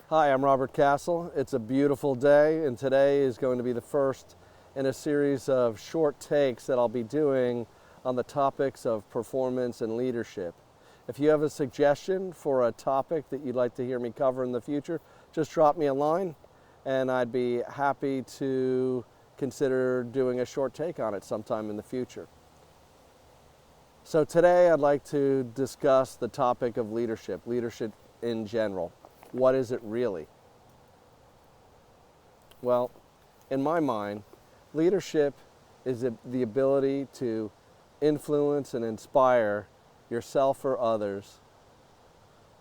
Hi, I'm Robert Castle. It's a beautiful day, and today is going to be the first in a series of short takes that I'll be doing on the topics of performance and leadership. If you have a suggestion for a topic that you'd like to hear me cover in the future, just drop me a line, and I'd be happy to consider doing a short take on it sometime in the future. So today I'd like to discuss the topic of leadership in general. What is it really? Well, in my mind, leadership is the ability to influence and inspire yourself or others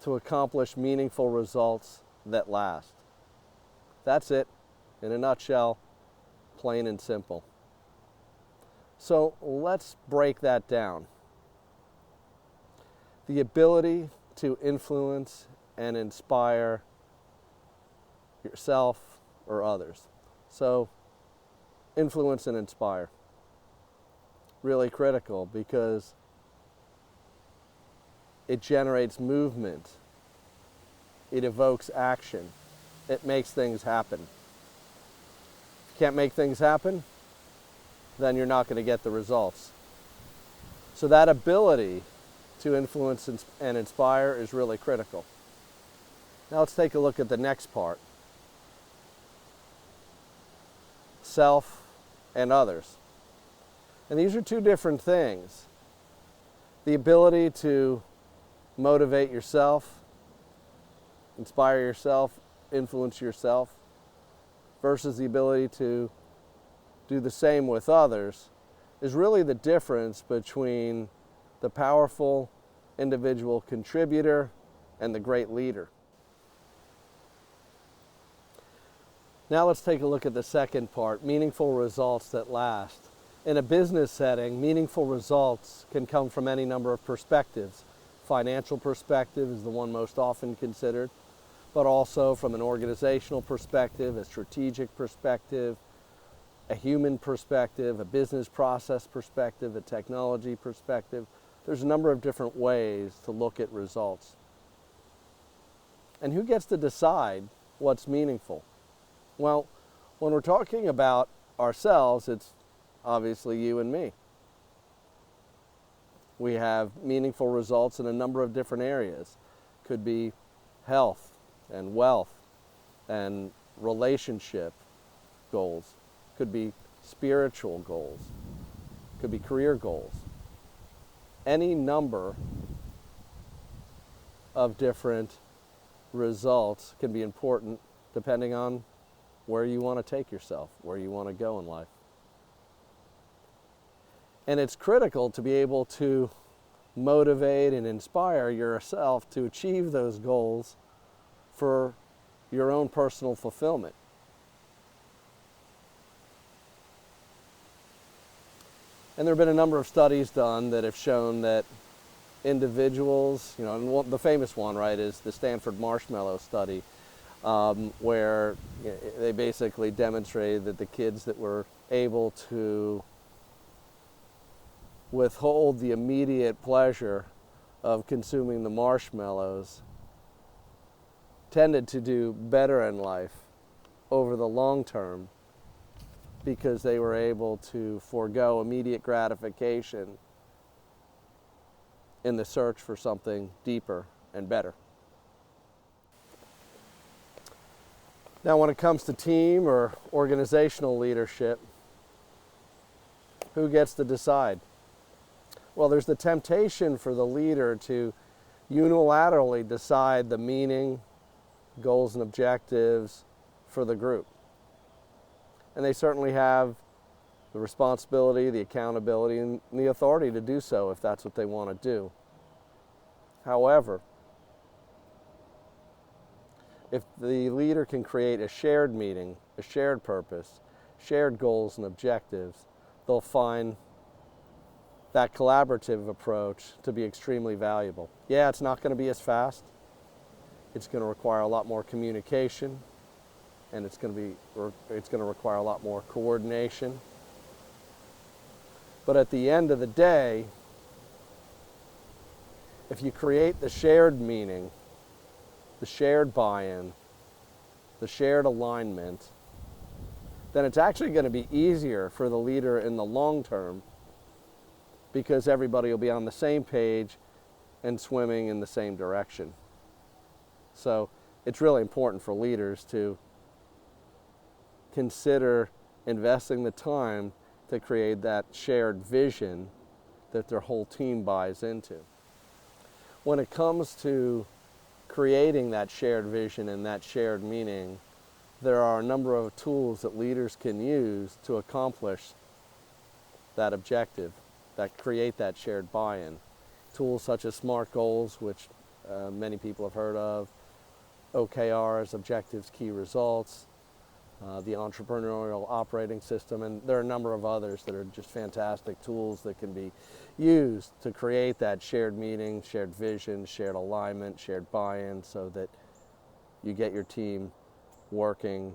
to accomplish meaningful results that last. That's it, in a nutshell, plain and simple. So let's break that down. The ability to influence and inspire yourself or others. So, influence and inspire. Really critical because it generates movement. It evokes action. It makes things happen. If you can't make things happen, then you're not going to get the results. So that ability to influence and inspire is really critical. Now let's take a look at the next part. Self and others. And these are two different things. The ability to motivate yourself, inspire yourself, influence yourself, versus the ability to do the same with others is really the difference between the powerful individual contributor and the great leader. Now let's take a look at the second part, meaningful results that last. In a business setting, meaningful results can come from any number of perspectives. Financial perspective is the one most often considered, but also from an organizational perspective, a strategic perspective, a human perspective, a business process perspective, a technology perspective. There's a number of different ways to look at results. And who gets to decide what's meaningful? Well, when we're talking about ourselves, it's obviously you and me. We have meaningful results in a number of different areas. Could be health and wealth and relationship goals. Could be spiritual goals. Could be career goals. Any number of different results can be important depending on where you want to take yourself, where you want to go in life. And it's critical to be able to motivate and inspire yourself to achieve those goals for your own personal fulfillment. And there have been a number of studies done that have shown that individuals, and the famous one, right, is the Stanford marshmallow study, where they basically demonstrated that the kids that were able to withhold the immediate pleasure of consuming the marshmallows tended to do better in life over the long term because they were able to forego immediate gratification in the search for something deeper and better. Now, when it comes to team or organizational leadership, who gets to decide? Well, there's the temptation for the leader to unilaterally decide the meaning, goals, and objectives for the group. And they certainly have the responsibility, the accountability, and the authority to do so if that's what they want to do. However, if the leader can create a shared meaning, a shared purpose, shared goals and objectives, they'll find that collaborative approach to be extremely valuable. Yeah, it's not going to be as fast. It's going to require a lot more communication, and it's going to require a lot more coordination. But at the end of the day, if you create the shared meaning, the shared buy-in, the shared alignment, then it's actually going to be easier for the leader in the long term, because everybody will be on the same page and swimming in the same direction. So it's really important for leaders to consider investing the time to create that shared vision that their whole team buys into. When it comes to creating that shared vision and that shared meaning, there are a number of tools that leaders can use to accomplish that objective, that create that shared buy-in. Tools such as SMART goals, which many people have heard of, OKRs, objectives, key results, the entrepreneurial operating system, and there are a number of others that are just fantastic tools that can be used to create that shared meaning, shared vision, shared alignment, shared buy-in, so that you get your team working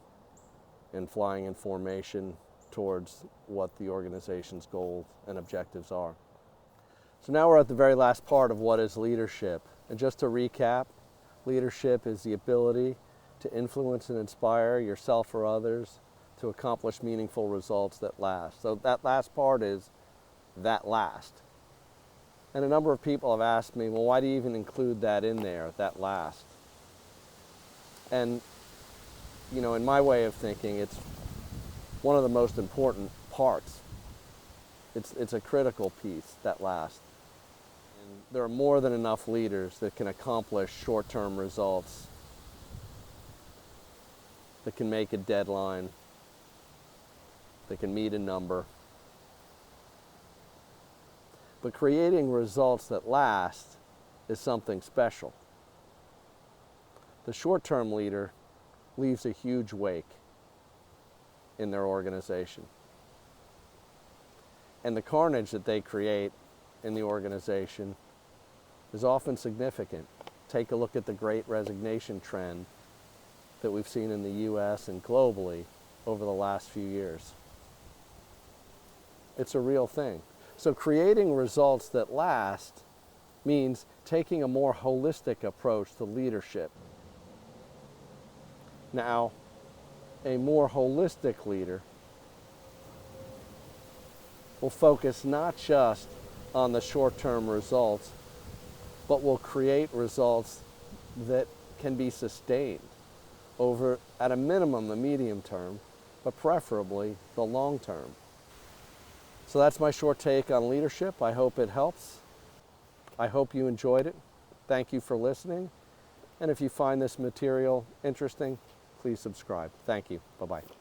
and flying in formation towards what the organization's goals and objectives are. So now we're at the very last part of what is leadership. And just to recap, leadership is the ability to influence and inspire yourself or others to accomplish meaningful results that last. So that last part is that last. And a number of people have asked me, well, why do you even include that in there, that last? And, you know, in my way of thinking, it's one of the most important parts. It's a critical piece, that last. And there are more than enough leaders that can accomplish short-term results, that can make a deadline, that can meet a number. But creating results that last is something special. The short-term leader leaves a huge wake in their organization. And the carnage that they create in the organization is often significant. Take a look at the Great Resignation trend that we've seen in the US and globally over the last few years. It's a real thing. So creating results that last means taking a more holistic approach to leadership. Now, a more holistic leader will focus not just on the short-term results, but will create results that can be sustained over, at a minimum, the medium term, but preferably the long term. So that's my short take on leadership. I hope it helps. I hope you enjoyed it. Thank you for listening. And if you find this material interesting, please subscribe. Thank you. Bye-bye.